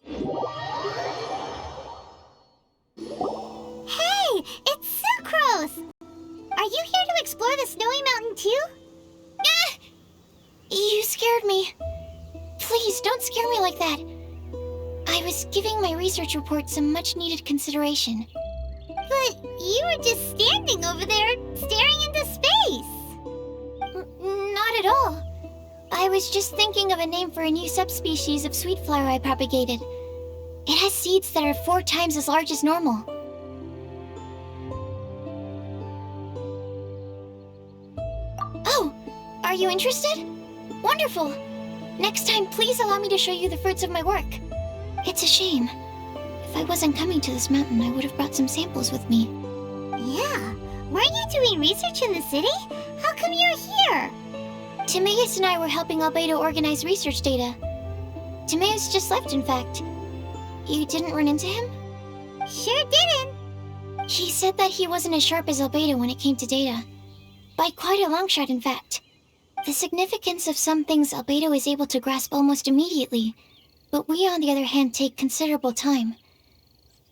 Hey, it's Sucrose! Are you here to explore the snowy mountain too? You scared me. Please, don't scare me like that. I was giving my research report some much-needed consideration. But you were just standing over there, staring into space. Not at all. I was just thinking of a name for a new subspecies of sweet flower I propagated. It has seeds that are 4 times as large as normal. Oh, are you interested? Wonderful. Next time, please allow me to show you the fruits of my work. It's a shame. If I wasn't coming to this mountain, I would have brought some samples with me. Yeah, weren't you doing research in the city? How come you're here? Timaeus and I were helping Albedo organize research data. Timaeus just left, in fact. You didn't run into him? Sure didn't. He said that he wasn't as sharp as Albedo when it came to data. By quite a long shot, in fact. The significance of some things Albedo is able to grasp almost immediately, but we, on the other hand, take considerable time.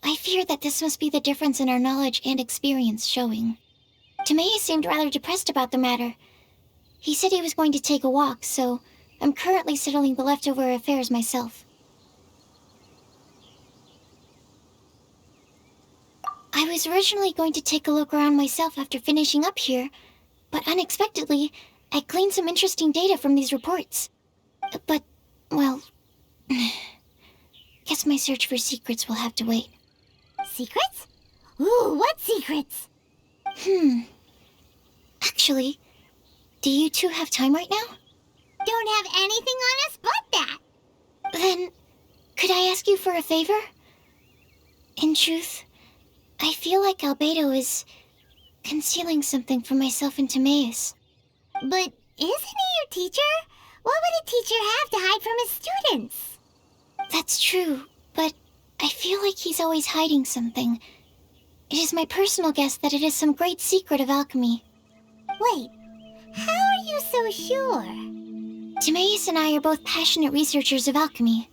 I fear that this must be the difference in our knowledge and experience showing. Timaeus seemed rather depressed about the matter. He said he was going to take a walk, so I'm currently settling the leftover affairs myself. I was originally going to take a look around myself after finishing up here, but unexpectedly, I gleaned some interesting data from these reports. But, well, guess my search for secrets will have to wait. Secrets? Ooh, what secrets? Actually, do you two have time right now? Don't have anything on us but that. Then, could I ask you for a favor? In truth, I feel like Albedo is concealing something from myself and Timaeus. But isn't he your teacher? What would a teacher have to hide from his students? That's true, but I feel like he's always hiding something. It is my personal guess that it is some great secret of alchemy. Wait, how are you so sure? Timaeus and I are both passionate researchers of alchemy.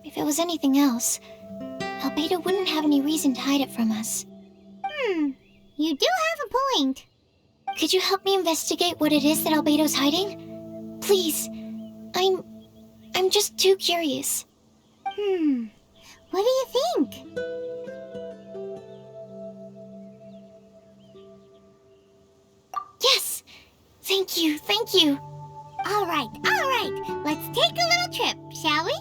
If it was anything else, Albedo wouldn't have any reason to hide it from us. You do have a point. Could you help me investigate what it is that Albedo's hiding? Please, I'm just too curious. What do you think? Yes! Thank you, thank you. All right. Let's take a little trip, shall we?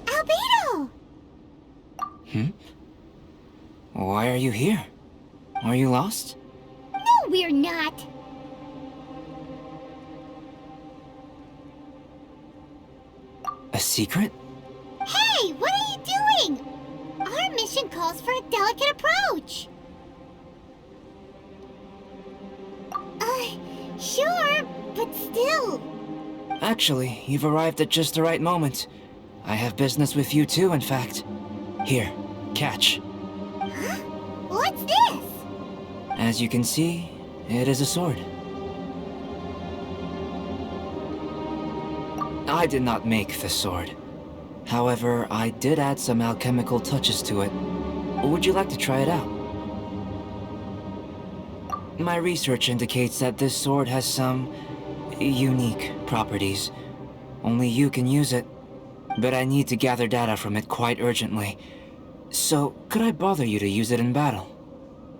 Albedo! Why are you here? Are you lost? No, we're not. A secret? Hey, what are you doing? Our mission calls for a delicate approach. Sure, but still. Actually, you've arrived at just the right moment. I have business with you too, in fact. Here, catch. Huh? What's this? As you can see, it is a sword. I did not make the sword. However, I did add some alchemical touches to it. Would you like to try it out? My research indicates that this sword has some unique properties. Only you can use it. But I need to gather data from it quite urgently. So, could I bother you to use it in battle?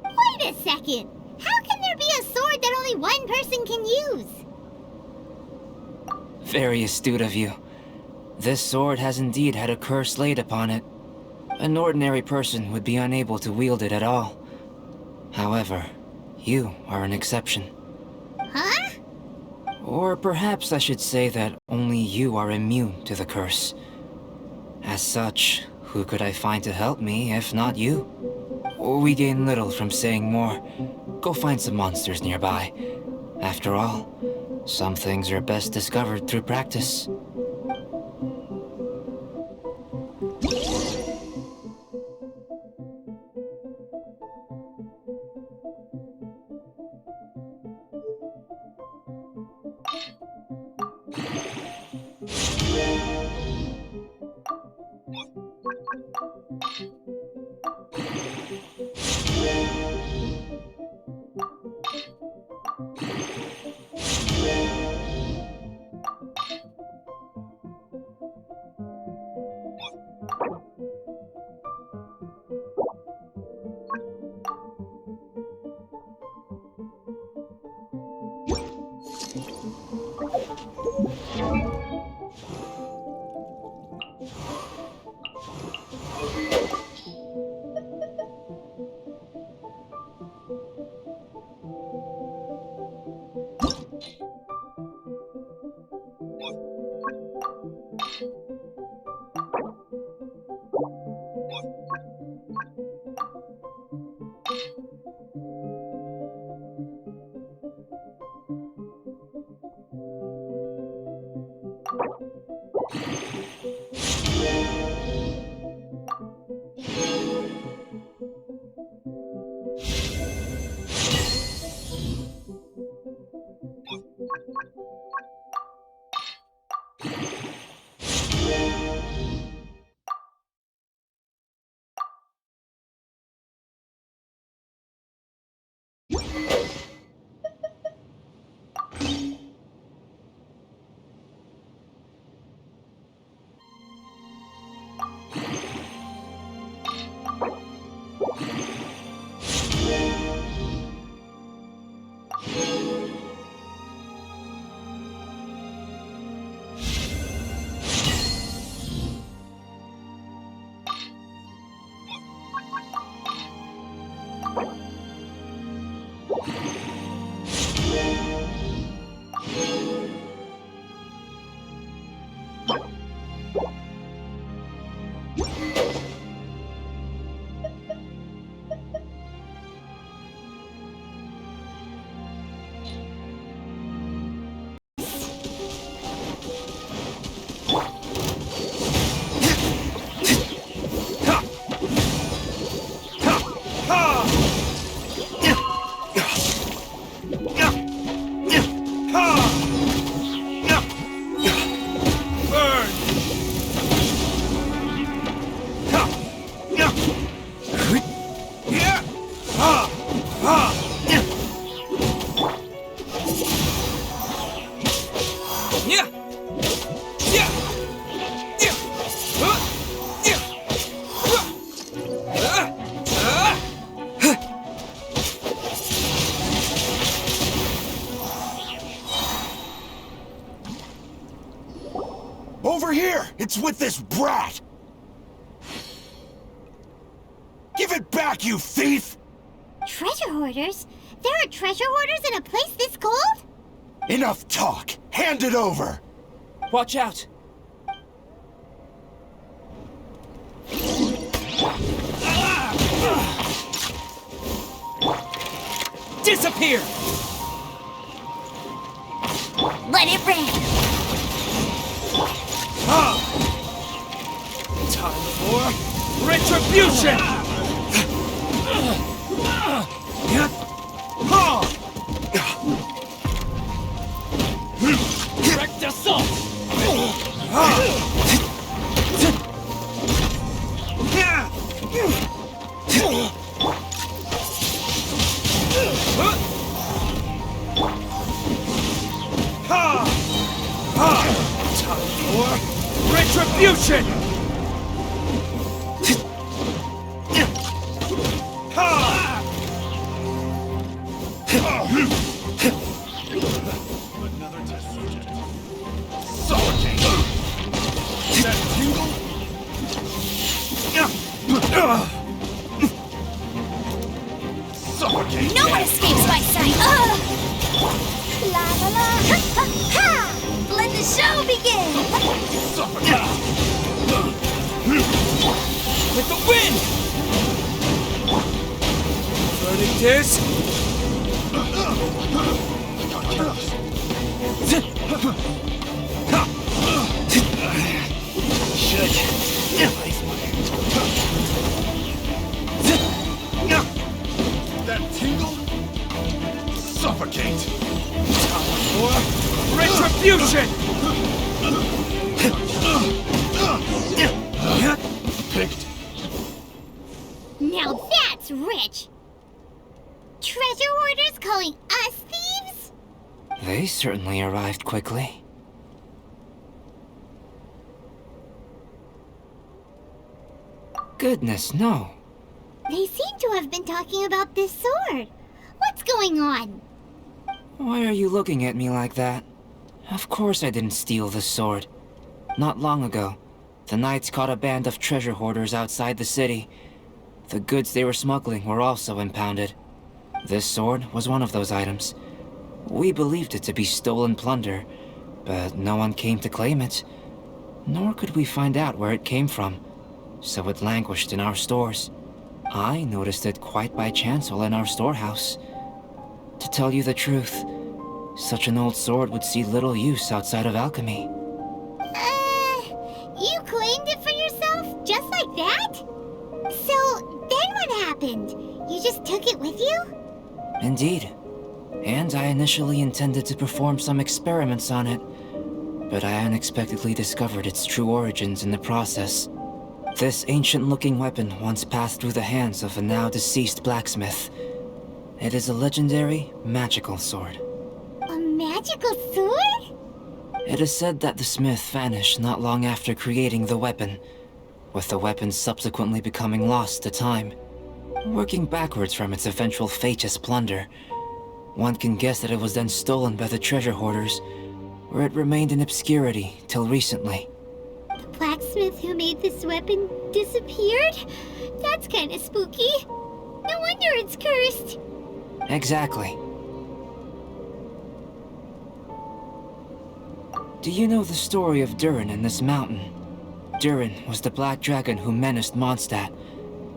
Wait a second. How can there be a sword that only one person can use? Very astute of you. This sword has indeed had a curse laid upon it. An ordinary person would be unable to wield it at all. However, you are an exception. Huh? Or perhaps I should say that only you are immune to the curse. As such, who could I find to help me if not you? we gain little from saying more. Go find some monsters nearby. After all, some things are best discovered through practice. Over here! It's with this brat! Give it back, you thief! Treasure hoarders? There are treasure hoarders in a place this cold? Enough talk! Hand it over! Watch out! Disappear! Let it rain! Time for retribution! Direct assault! Time for retribution! Another test subject. Suffocate! That tingle? Suffocate! No one escapes my sight! La la la! Ha ha ha! Let the show begin! Suffocate! With the wind! Burning disc! That tingle? Suffocate! Time for retribution! Picked. Now that's rich! Treasure hoarders calling us thieves? They certainly arrived quickly. Goodness, no. They seem to have been talking about this sword. What's going on? Why are you looking at me like that? Of course I didn't steal this sword. Not long ago, the Knights caught a band of treasure hoarders outside the city. The goods they were smuggling were also impounded. This sword was one of those items. We believed it to be stolen plunder, but no one came to claim it. Nor could we find out where it came from, so it languished in our stores. I noticed it quite by chance while in our storehouse. To tell you the truth, such an old sword would see little use outside of alchemy. You claimed it for yourself? Just like that? So, then what happened? You just took it with you? Indeed. And I initially intended to perform some experiments on it, but I unexpectedly discovered its true origins in the process. This ancient-looking weapon once passed through the hands of a now-deceased blacksmith. It is a legendary, magical sword. A magical sword? It is said that the smith vanished not long after creating the weapon, with the weapon subsequently becoming lost to time. Working backwards from its eventual fate as plunder, one can guess that it was then stolen by the treasure hoarders, where it remained in obscurity till recently. The blacksmith who made this weapon disappeared? That's kinda spooky. No wonder it's cursed. Exactly. Do you know the story of Durin in this mountain? Durin was the black dragon who menaced Mondstadt,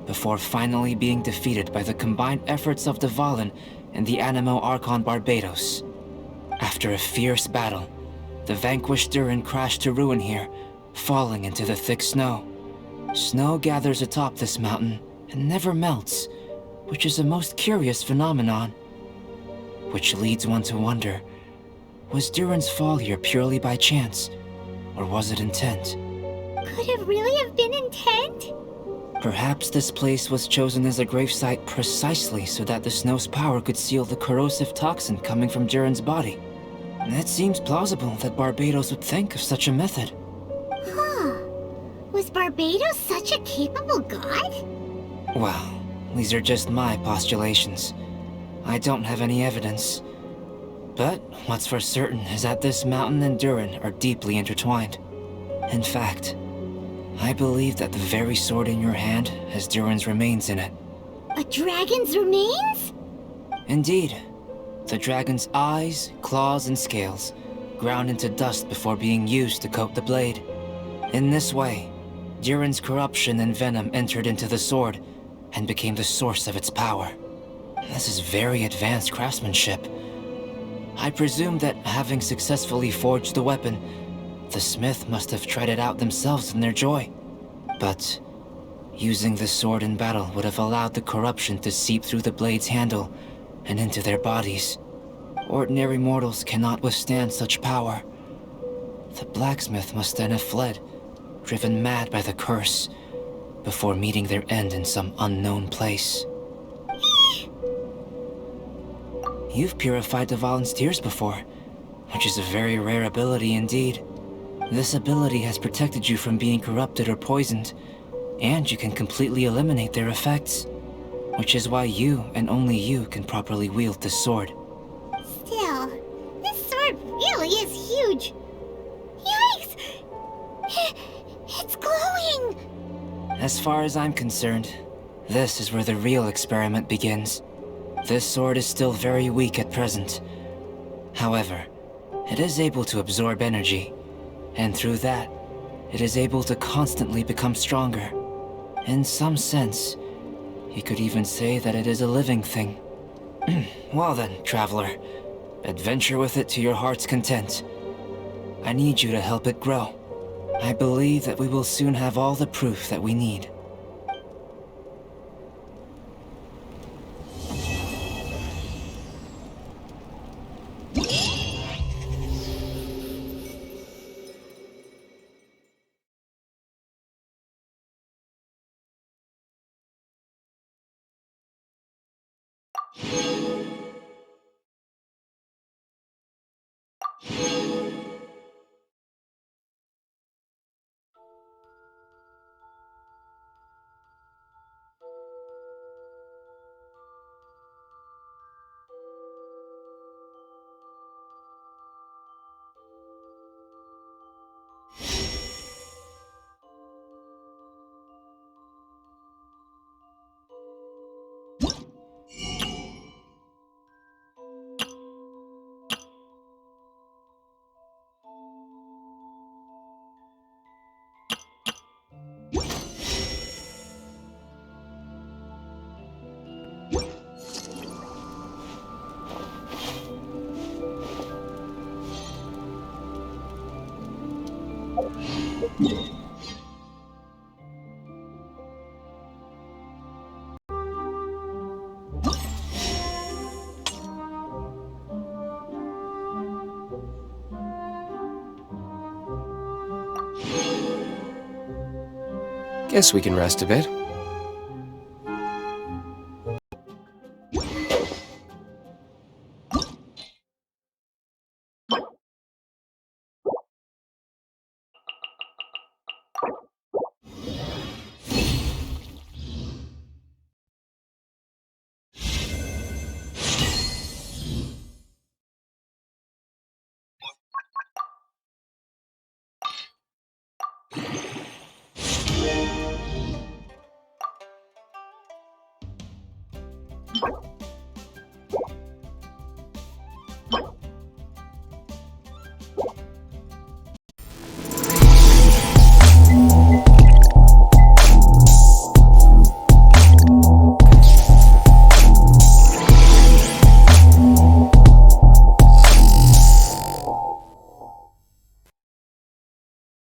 before finally being defeated by the combined efforts of the Valen and the Animo Archon Barbados. After a fierce battle, the vanquished Durin crashed to ruin here, falling into the thick snow. Snow gathers atop this mountain and never melts, which is a most curious phenomenon. Which leads one to wonder, was Durin's fall here purely by chance, or was it intent? Could it really have been intent? Perhaps this place was chosen as a gravesite precisely so that the snow's power could seal the corrosive toxin coming from Durin's body. It seems plausible that Barbados would think of such a method. Huh. Was Barbados such a capable god? Well, these are just my postulations. I don't have any evidence. But what's for certain is that this mountain and Durin are deeply intertwined. In fact, I believe that the very sword in your hand has Durin's remains in it. A dragon's remains? Indeed. The dragon's eyes, claws, and scales ground into dust before being used to coat the blade. In this way, Durin's corruption and venom entered into the sword and became the source of its power. This is very advanced craftsmanship. I presume that having successfully forged the weapon, the smith must have tried it out themselves in their joy. But using the sword in battle would have allowed the corruption to seep through the blade's handle and into their bodies. Ordinary mortals cannot withstand such power. The blacksmith must then have fled, driven mad by the curse, before meeting their end in some unknown place. You've purified the Valen's tears before, which is a very rare ability indeed. This ability has protected you from being corrupted or poisoned, and you can completely eliminate their effects, which is why you and only you can properly wield this sword. Still, this sword really is huge. Yikes! It's glowing! As far as I'm concerned, this is where the real experiment begins. This sword is still very weak at present. However, it is able to absorb energy, and through that, it is able to constantly become stronger. In some sense, He could even say that it is a living thing. Well then, traveler, adventure with it to your heart's content. I need you to help it grow. I believe that we will soon have all the proof that we need. Guess we can rest a bit.